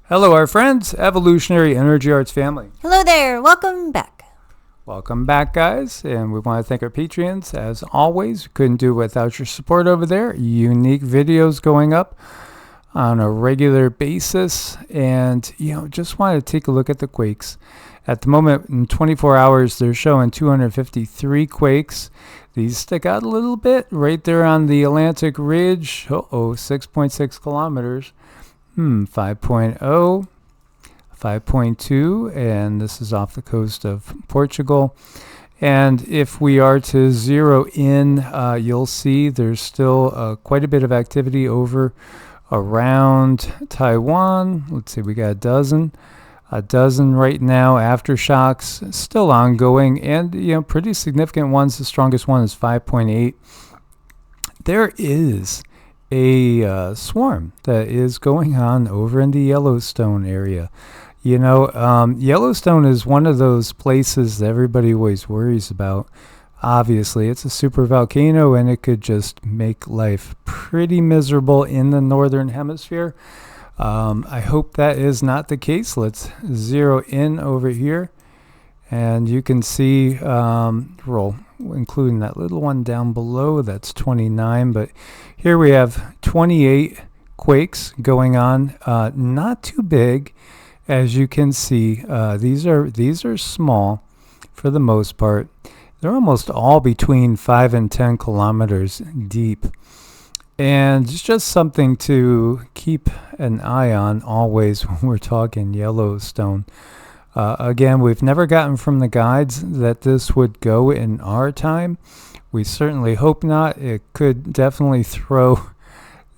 Hello, our friends, Evolutionary Energy Arts family. Hello there. Welcome back. Welcome back, guys. And we want to thank our Patreons. As always, we couldn't do it without your support over there. Unique videos going up on a regular basis. And, just want to take a look at the quakes. At the moment, in 24 hours, they're showing 253 quakes. These stick out a little bit right there on the Atlantic Ridge. 6.6 kilometers. 5.0, 5.2, and this is off the coast of Portugal. And if we are to zero in, you'll see there's still quite a bit of activity over around Taiwan. Let's see, we got a dozen right now. Aftershocks still ongoing, and pretty significant ones. The strongest one is 5.8. There is a swarm that is going on over in the Yellowstone area. Yellowstone is one of those places that everybody always worries about. Obviously, it's a super volcano, and it could just make life pretty miserable in the northern hemisphere. I hope that is not the case. Let's zero in over here, and you can see, including that little one down below, that's 29, but here we have 28 quakes going on. Not too big, as you can see. These are small for the most part. They're almost all between 5 and 10 kilometers deep. And it's just something to keep an eye on always when we're talking Yellowstone. Again, we've never gotten from the guides that this would go in our time. We certainly hope not. It could definitely throw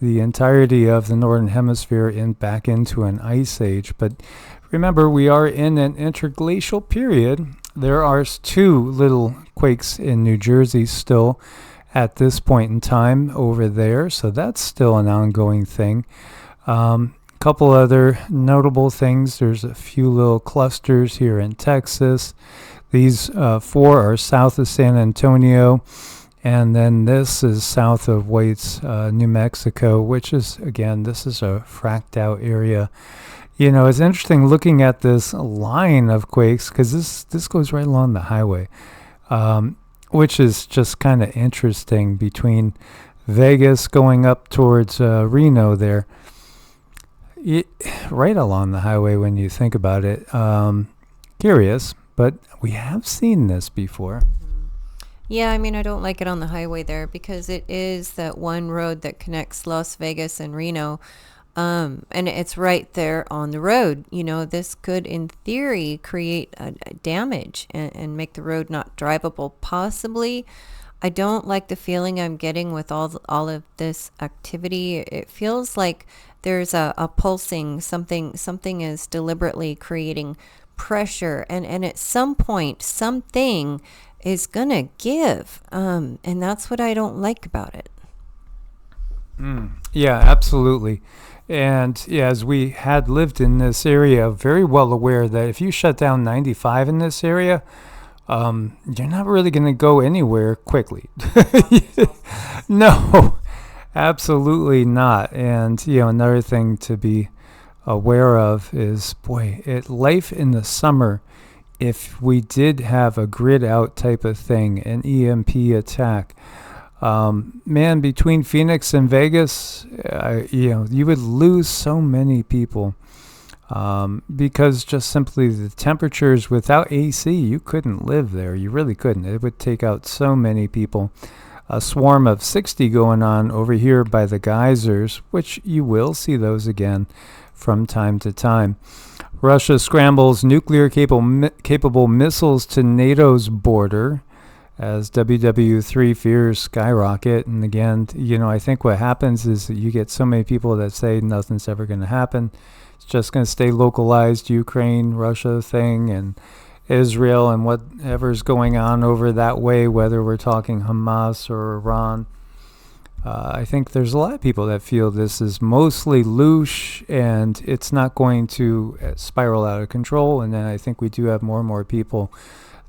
the entirety of the northern hemisphere back into an ice age. But remember, we are in an interglacial period. There are 2 little quakes in New Jersey still at this point in time over there, so that's still an ongoing thing. Couple other notable things. There's a few little clusters here in Texas. These 4 are south of San Antonio, and then this is south of Waits, New Mexico, which is, again, this is a fracked out area. It's interesting looking at this line of quakes, because this goes right along the highway, which is just kind of interesting between Vegas going up towards Reno there. Right along the highway when you think about it. Curious, but we have seen this before. Yeah, I don't like it on the highway there because it is that one road that connects Las Vegas and Reno. And it's right there on the road. This could, in theory, create a damage and make the road not drivable, possibly. I don't like the feeling I'm getting with all of this activity. It feels like there's a pulsing, something is deliberately creating pressure, and at some point something is gonna give, and that's what I don't like about it. Yeah, absolutely. And as we had lived in this area, very well aware that if you shut down 95 in this area, you're not really going to go anywhere quickly. No, absolutely not. And, another thing to be aware of is, life in the summer, if we did have a grid out type of thing, an EMP attack, between Phoenix and Vegas, you would lose so many people. Because just simply the temperatures without AC, you couldn't live there. You really couldn't. It would take out so many people. A swarm of 60 going on over here by the geysers, which you will see those again from time to time. Russia scrambles nuclear-capable missiles to NATO's border as WW3 fears skyrocket. And again, I think what happens is that you get so many people that say nothing's ever going to happen. It's just going to stay localized Ukraine, Russia thing, and Israel and whatever's going on over that way, whether we're talking Hamas or Iran. I think there's a lot of people that feel this is mostly loose and it's not going to spiral out of control. And then I think we do have more and more people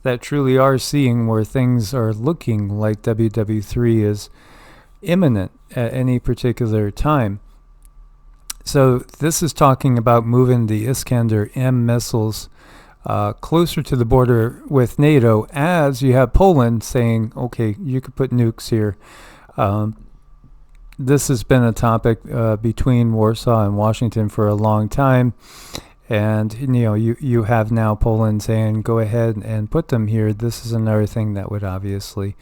that truly are seeing where things are looking like WW3 is imminent at any particular time. So this is talking about moving the Iskander-M missiles closer to the border with NATO, as you have Poland saying, okay, you could put nukes here. This has been a topic between Warsaw and Washington for a long time. And you have now Poland saying, go ahead and put them here. This is another thing that would obviously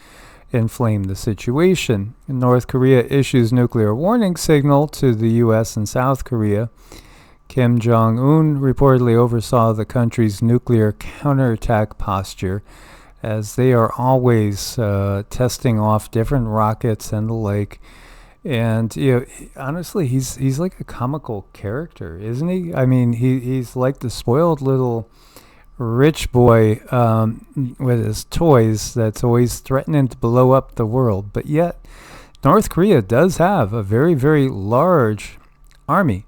inflame the situation. North Korea issues nuclear warning signal to the U.S. and South Korea. Kim Jong-un reportedly oversaw the country's nuclear counterattack posture, as they are always testing off different rockets and the like. And honestly, he's like a comical character, isn't he? I mean, he's like the spoiled little rich boy with his toys that's always threatening to blow up the world. But yet, North Korea does have a very, very large army.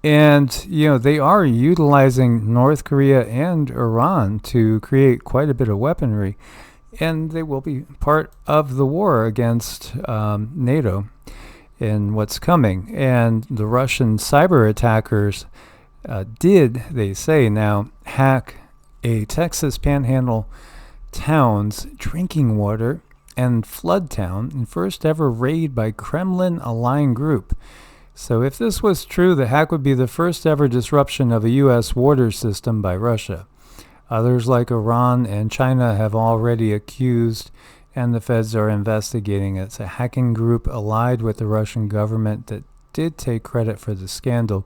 And, they are utilizing North Korea and Iran to create quite a bit of weaponry. And they will be part of the war against NATO in what's coming. And the Russian cyber attackers did, they say now, hack a Texas Panhandle town's drinking water and flood town in first ever raid by Kremlin-aligned group. So if this was true, the hack would be the first ever disruption of a U.S. water system by Russia. Others like Iran and China have already accused, and the feds are investigating. It's a hacking group allied with the Russian government that did take credit for the scandal.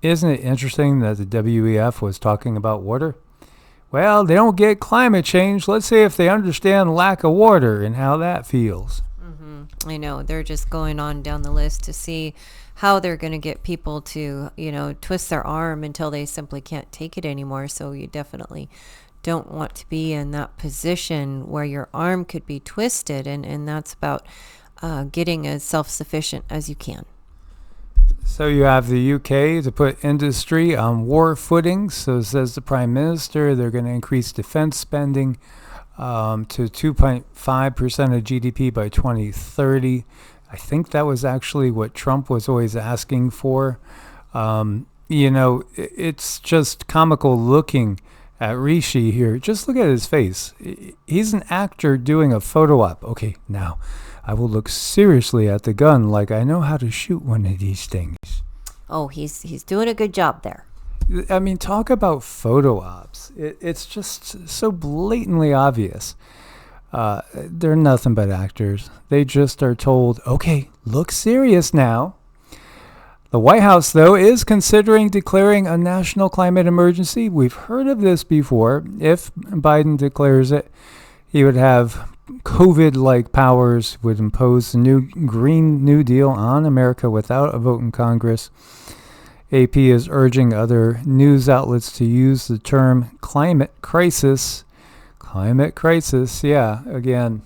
Isn't it interesting that the WEF was talking about water? Well, they don't get climate change. Let's see if they understand lack of water and how that feels. I know. They're just going on down the list to see how they're going to get people to, twist their arm until they simply can't take it anymore. So you definitely don't want to be in that position where your arm could be twisted. And that's about getting as self-sufficient as you can. So you have the UK to put industry on war footing. So says the Prime Minister, they're going to increase defense spending to 2.5% of GDP by 2030. I think that was actually what Trump was always asking for. It's just comical looking at Rishi here. Just look at his face. He's an actor doing a photo op. Okay, now I will look seriously at the gun like I know how to shoot one of these things. Oh, he's doing a good job there. I mean, talk about photo ops. It's just so blatantly obvious. They're nothing but actors. They just are told, okay, look serious now. The White House, though, is considering declaring a national climate emergency. We've heard of this before. If Biden declares it, he would have COVID-like powers, would impose the new Green New Deal on America without a vote in Congress. AP is urging other news outlets to use the term climate crisis. Climate crisis, yeah, again.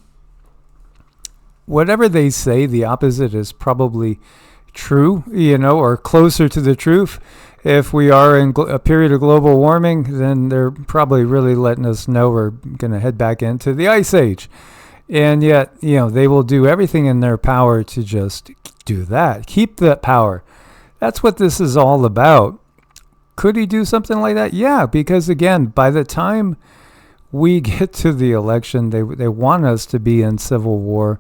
Whatever they say, the opposite is probably true, or closer to the truth. If we are in a period of global warming, then they're probably really letting us know we're going to head back into the ice age. And yet, they will do everything in their power to just do that. Keep that power. That's what this is all about. Could he do something like that? Yeah, because again, by the time we get to the election, they want us to be in civil war.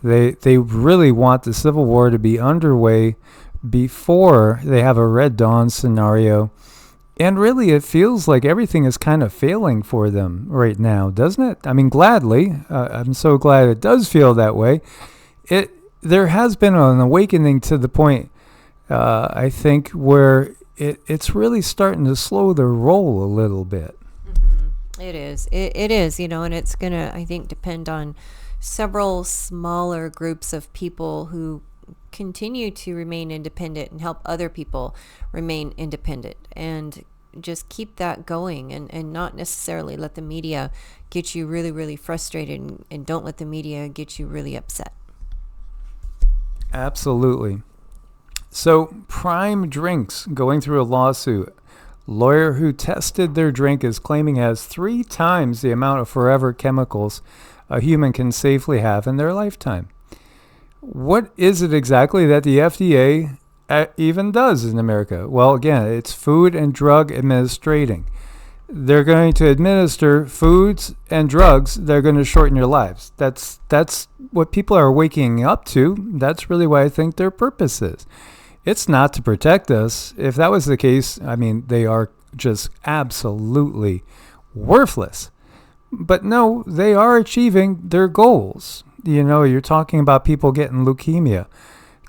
They really want the civil war to be underway before they have a Red Dawn scenario. And really, it feels like everything is kind of failing for them right now, doesn't it? I mean, gladly. I'm so glad it does feel that way. There has been an awakening to the point, I think, where it's really starting to slow the roll a little bit. It is. It is, and it's going to, I think, depend on several smaller groups of people who continue to remain independent and help other people remain independent, and just keep that going, and not necessarily let the media get you really, really frustrated, and don't let the media get you really upset. Absolutely. So Prime Drinks going through a lawsuit. Lawyer who tested their drink is claiming it has 3 times the amount of forever chemicals a human can safely have in their lifetime. What is it exactly that the FDA even does in America. Well, again, it's Food and Drug Administrating. They're going to administer foods and drugs that are going to shorten your lives. That's what people are waking up to. That's really what I think their purpose is. It's not to protect us. If that was the case, I mean, they are just absolutely worthless. But no, they are achieving their goals. You know, you're talking about people getting leukemia.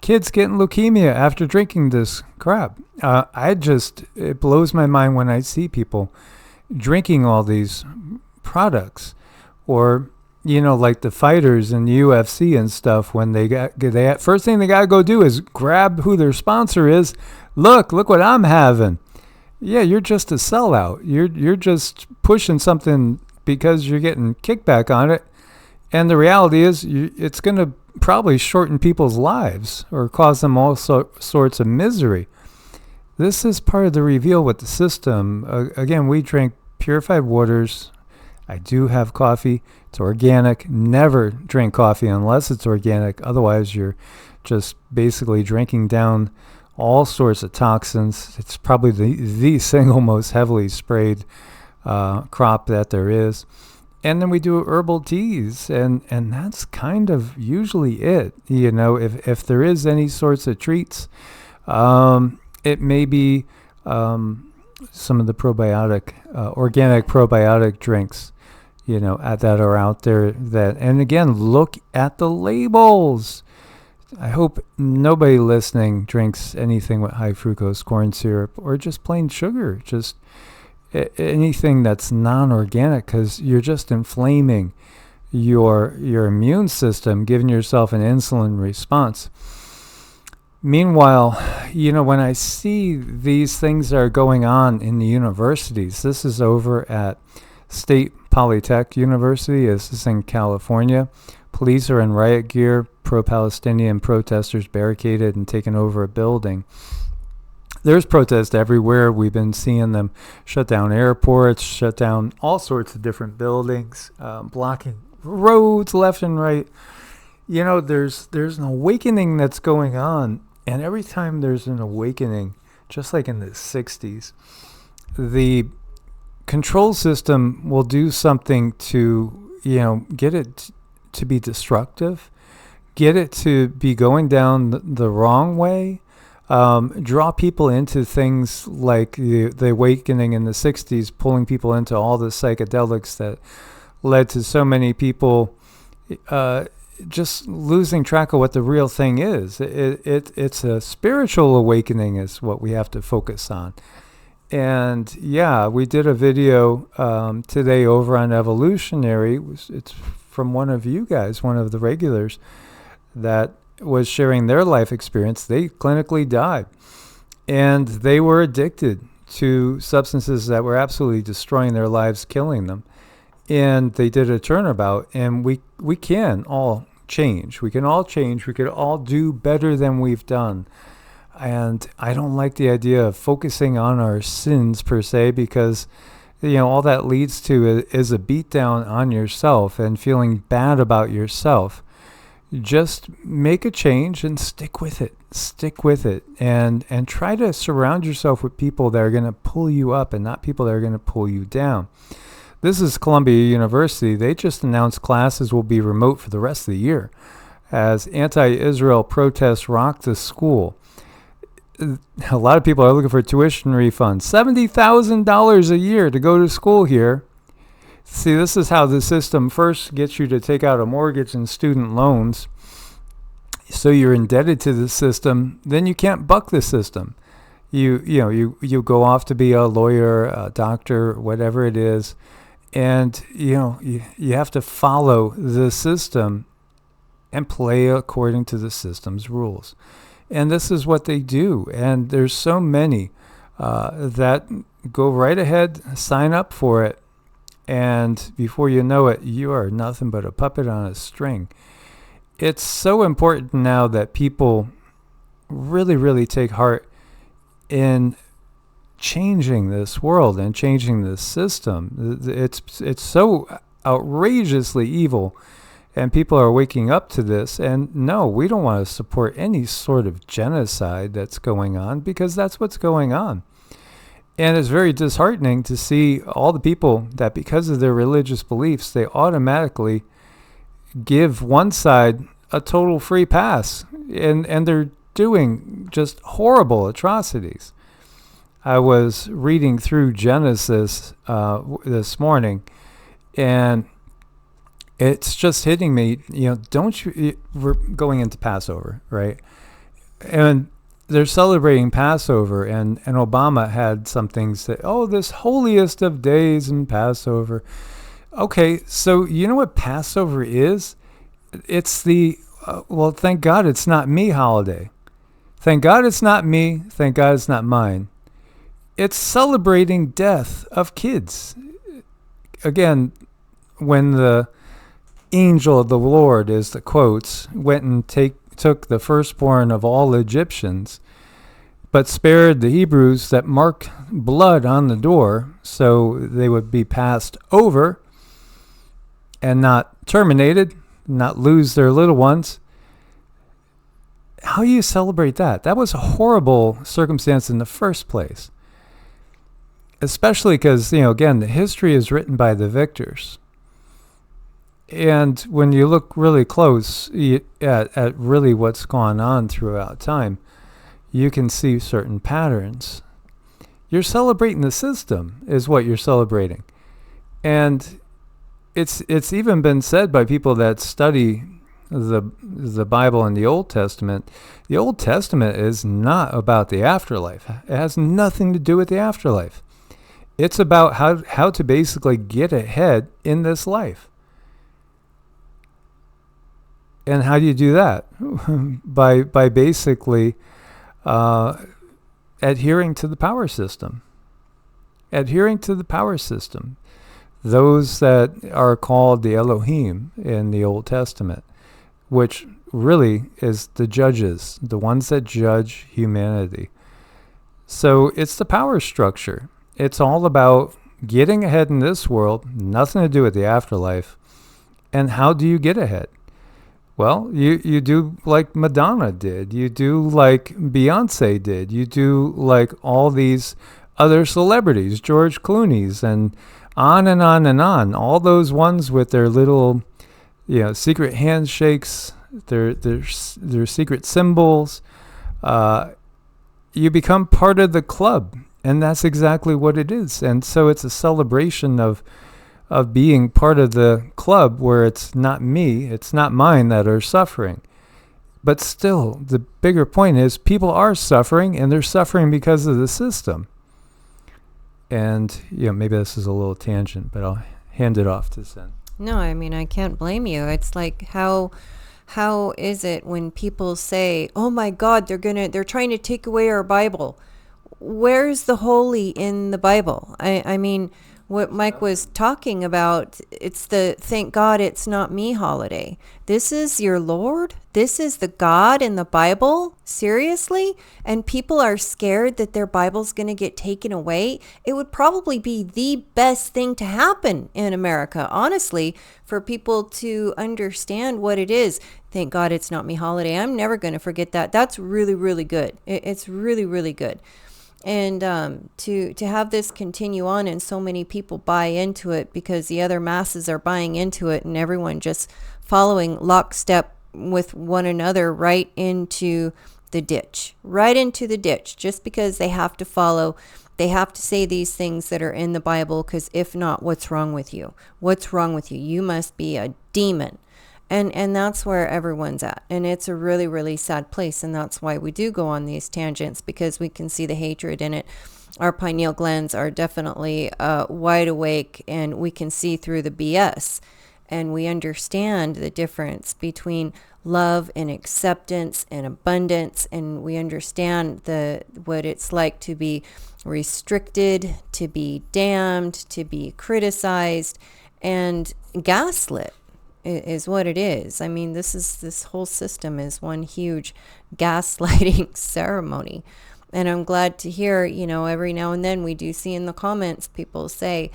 Kids getting leukemia after drinking this crap. It blows my mind when I see people drinking all these products, or like the fighters in the UFC and stuff. When they first thing they gotta go do is grab who their sponsor is. Look what I'm having. Yeah, you're just a sellout. You're just pushing something because you're getting kickback on it, and the reality is it's going to probably shorten people's lives or cause them all sorts of misery. This is part of the reveal with the system. Again, we drink purified waters. I do have coffee. It's organic. Never drink coffee unless it's organic. Otherwise, you're just basically drinking down all sorts of toxins. It's probably the single most heavily sprayed crop that there is. And then we do herbal teas, and that's kind of usually it. If there is any sorts of treats, it may be some of the probiotic, organic probiotic drinks, that are out there. And again, look at the labels. I hope nobody listening drinks anything with high fructose corn syrup or just plain sugar, just anything that's non-organic, because you're just inflaming your immune system, giving yourself an insulin response. Meanwhile, when I see these things that are going on in the universities, this is over at State Polytech University. This is in California. Police are in riot gear. Pro-Palestinian protesters barricaded and taken over a building. There's protests everywhere. We've been seeing them shut down airports, shut down all sorts of different buildings, blocking roads left and right. There's an awakening that's going on. And every time there's an awakening, just like in the 60s, the control system will do something to, get it to be destructive, get it to be going down the wrong way, draw people into things like the awakening in the 60s, pulling people into all the psychedelics that led to so many people just losing track of what the real thing is. It's a spiritual awakening is what we have to focus on. And yeah, we did a video today over on Evolutionary. It's from one of you guys, one of the regulars, that was sharing their life experience. They clinically died, and they were addicted to substances that were absolutely destroying their lives, killing them. And they did a turnabout, and we can all change. We can all change. We could all do better than we've done. And I don't like the idea of focusing on our sins per se, because all that leads to is a beatdown on yourself and feeling bad about yourself. Just make a change and stick with it. Stick with it, and try to surround yourself with people that are going to pull you up and not people that are going to pull you down. This is Columbia University. They just announced classes will be remote for the rest of the year as anti-Israel protests rock the school. A lot of people are looking for tuition refunds. $70,000 a year to go to school here. See, this is how the system first gets you to take out a mortgage and student loans. So you're indebted to the system. Then you can't buck the system. You go off to be a lawyer, a doctor, whatever it is. And, you have to follow the system and play according to the system's rules. And this is what they do. And there's so many that go right ahead, sign up for it. And before you know it, you are nothing but a puppet on a string. It's so important now that people really, really take heart in changing this world and changing this system. It's so outrageously evil And people are waking up to this. And no, we don't want to support any sort of genocide that's going on, because that's what's going on. And it's very disheartening to see all the people that, because of their religious beliefs, they automatically give one side a total free pass. And they're doing just horrible atrocities. I was reading through Genesis this morning, and it's just hitting me, we're going into Passover, right? And they're celebrating Passover, and Obama had some things that, this holiest of days in Passover. Okay, so you know what Passover is? It's the, thank God it's not me holiday. Thank God it's not me. Thank God it's not mine. It's celebrating death of kids. Again, when the angel of the Lord, is the quotes, went and took the firstborn of all Egyptians, but spared the Hebrews that marked blood on the door, so they would be passed over and not terminated, not lose their little ones. How do you celebrate that? That was a horrible circumstance in the first place. Especially because, again, the history is written by the victors. And when you look really close at really what's gone on throughout time, you can see certain patterns. You're celebrating the system, is what you're celebrating. And it's even been said by people that study the Bible and the Old Testament. The Old Testament is not about the afterlife. It has nothing to do with the afterlife. It's about how to basically get ahead in this life. And how do you do that? by basically adhering to the power system. Adhering to the power system. Those that are called the Elohim in the Old Testament, which really is the judges, the ones that judge humanity. So it's the power structure. It's all about getting ahead in this world, nothing to do with the afterlife. And how do you get ahead? Well, you do like Madonna did. You do like Beyonce did. You do like all these other celebrities, George Clooney's, and on and on and on. All those ones with their little, secret handshakes, their secret symbols. You become part of the club, and that's exactly what it is. And so it's a celebration of being part of the club, where it's not me, it's not mine that are suffering. But still, the bigger point is people are suffering, and they're suffering because of the system. And, maybe this is a little tangent, but I'll hand it off to Sen. No, I mean, I can't blame you. It's like, how is it when people say, oh my God, they're trying to take away our Bible? Where's the holy in the Bible? I mean, what Mike was talking about, it's the thank God it's not me holiday. This is your Lord? This is the God in the Bible? Seriously? And people are scared that their Bible's going to get taken away? It would probably be the best thing to happen in America, honestly, for people to understand what it is. Thank God it's not me holiday. I'm never going to forget that. That's really, really good. It's really, really good. And to have this continue on and so many people buy into it because the other masses are buying into it, and everyone just following lockstep with one another right into the ditch, just because they have to follow. They have to say these things that are in the Bible, because if not, what's wrong with you? What's wrong with you? You must be a demon. And that's where everyone's at. And it's a really, really sad place. And that's why we do go on these tangents, because we can see the hatred in it. Our pineal glands are definitely wide awake, and we can see through the BS. And we understand the difference between love and acceptance and abundance. And we understand what it's like to be restricted, to be damned, to be criticized, and gaslit. Is what it is. I mean, this whole system is one huge gaslighting ceremony. And I'm glad to hear, every now and then we do see in the comments people say,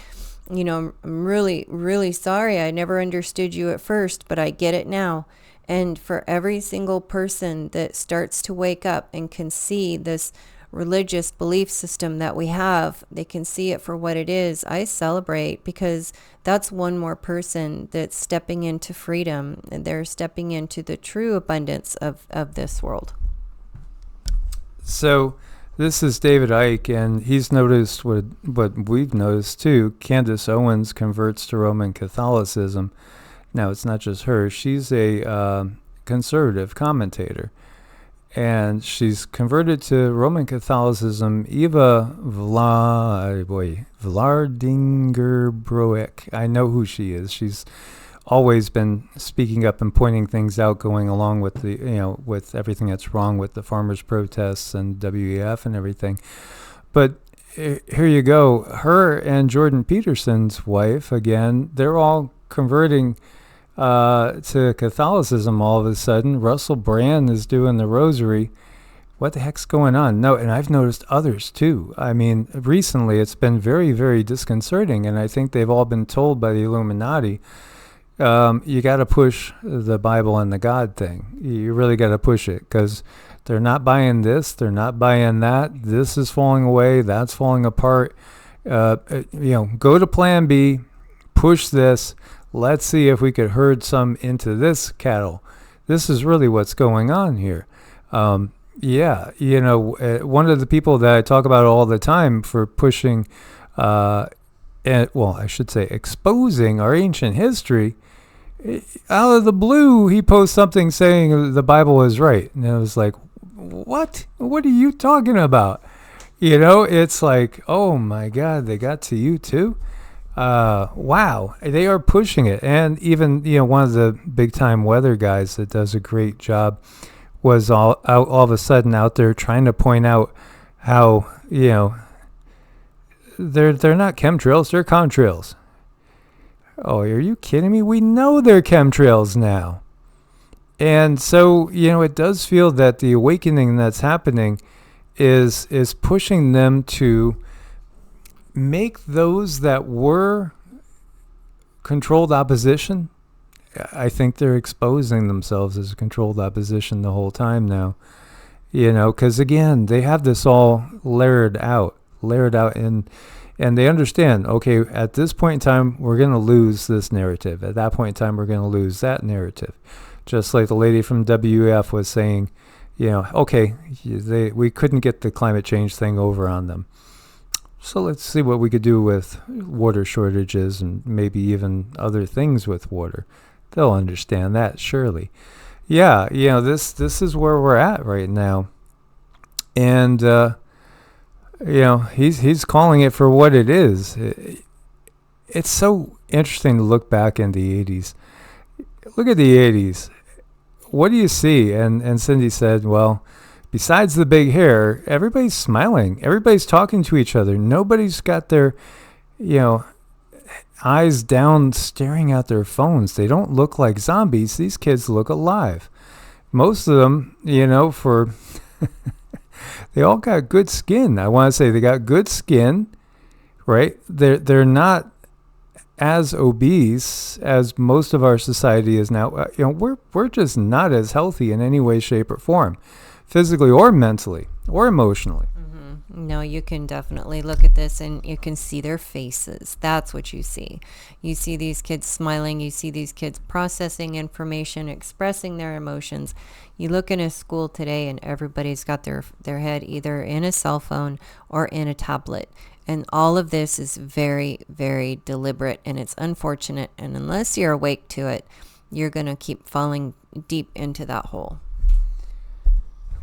I'm really, really sorry. I never understood you at first, but I get it now. And for every single person that starts to wake up and can see this religious belief system that we have, they can see it for what it is. I celebrate, because that's one more person that's stepping into freedom, and they're stepping into the true abundance of this world. So this is David Icke, and he's noticed what we've noticed too. Candace Owens converts to Roman Catholicism. Now, it's not just her. She's a conservative commentator, and she's converted to Roman Catholicism. Eva Vlardinger-Broek. I know who she is. She's always been speaking up and pointing things out, going along with with everything that's wrong with the farmers' protests and WEF and everything. But here you go. Her and Jordan Peterson's wife, again, they're all converting to Catholicism all of a sudden. Russell Brand is doing the rosary. What the heck's going on? No, and I've noticed others too. I mean, recently it's been very, very disconcerting, and I think they've all been told by the Illuminati, you got to push the Bible and the God thing. You really got to push it, because they're not buying this, they're not buying that. This is falling away, that's falling apart. Go to Plan B, push this. Let's see if we could herd some into this cattle. This is really what's going on here. One of the people that I talk about all the time for pushing, exposing our ancient history, out of the blue, he posts something saying the Bible is right. And I was like, what? What are you talking about? It's like, oh my God, they got to you too? Wow, they are pushing it. And even, one of the big time weather guys that does a great job was all of a sudden out there trying to point out how, they're not chemtrails, they're contrails. Oh, are you kidding me? We know they're chemtrails now. And so, it does feel that the awakening that's happening is pushing them to make those that were controlled opposition. I think they're exposing themselves as controlled opposition the whole time now. Because again, they have this all layered out, and they understand, okay, at this point in time, we're going to lose this narrative. At that point in time, we're going to lose that narrative. Just like the lady from WF was saying, okay, we couldn't get the climate change thing over on them. So let's see what we could do with water shortages and maybe even other things with water. They'll understand that, surely. Yeah, this is where we're at right now. And, he's calling it for what it is. It's so interesting to look back in the 80s. Look at the 80s. What do you see? And Cindy said, well, besides the big hair, everybody's smiling. Everybody's talking to each other. Nobody's got their, eyes down staring at their phones. They don't look like zombies. These kids look alive. Most of them, they all got good skin. I want to say they got good skin, right? They're not as obese as most of our society is now. We're just not as healthy in any way, shape, or form, physically or mentally or emotionally. No, you can definitely look at this and you can see their faces. That's what you see. You see these kids smiling. You see these kids processing information, expressing their emotions. You look in a school today and everybody's got their head either in a cell phone or in a tablet. And all of this is very, very deliberate, and it's unfortunate. And unless you're awake to it, you're going to keep falling deep into that hole.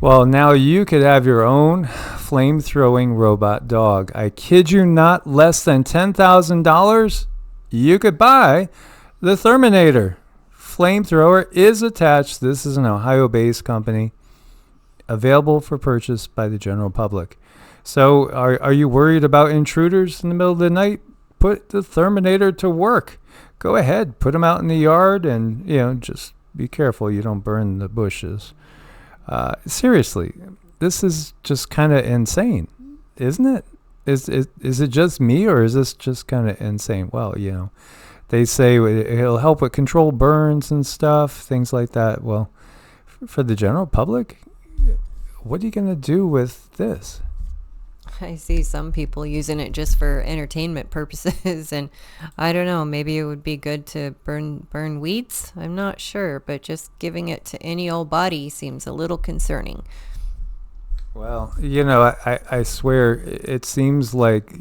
Well, now you could have your own flame-throwing robot dog. I kid you not, less than $10,000, you could buy the Terminator. Flamethrower is attached. This is an Ohio-based company, available for purchase by the general public. So are you worried about intruders in the middle of the night? Put the Terminator to work. Go ahead, put them out in the yard, and just be careful you don't burn the bushes. Seriously, this is just kind of insane, isn't it? is it just me, or is this just kind of insane? Well, they say it'll help with control burns and stuff, things like that. Well, for the general public, what are you going to do with this? I see some people using it just for entertainment purposes, and I don't know, maybe it would be good to burn weeds. I'm not sure, but just giving it to any old body seems a little concerning. Well, I swear it seems like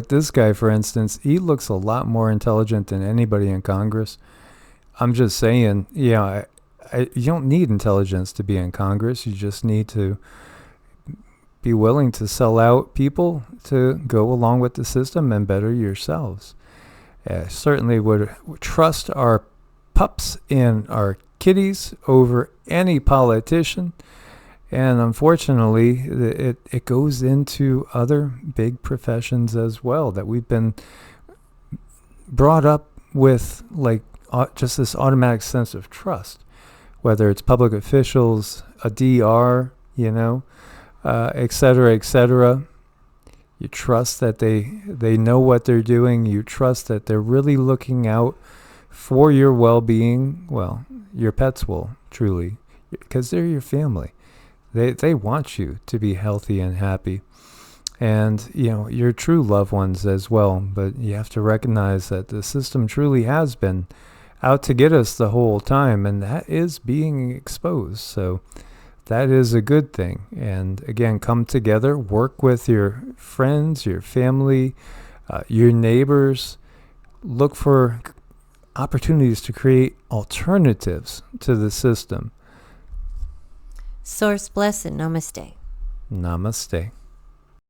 this guy, for instance, he looks a lot more intelligent than anybody in Congress. I'm just saying, you don't need intelligence to be in Congress. You just need to be willing to sell out people to go along with the system and better yourselves. I certainly would trust our pups and our kitties over any politician. And unfortunately, it goes into other big professions as well that we've been brought up with, like just this automatic sense of trust, whether it's public officials, a DR, et cetera, et cetera. You trust that they know what they're doing. You trust that they're really looking out for your well-being. Well, your pets will, truly, because they're your family. They want you to be healthy and happy. And, your true loved ones as well. But you have to recognize that the system truly has been out to get us the whole time, and that is being exposed. So that is a good thing. And again, come together, work with your friends, your family, your neighbors. Look for opportunities to create alternatives to the system. Source bless and namaste. Namaste.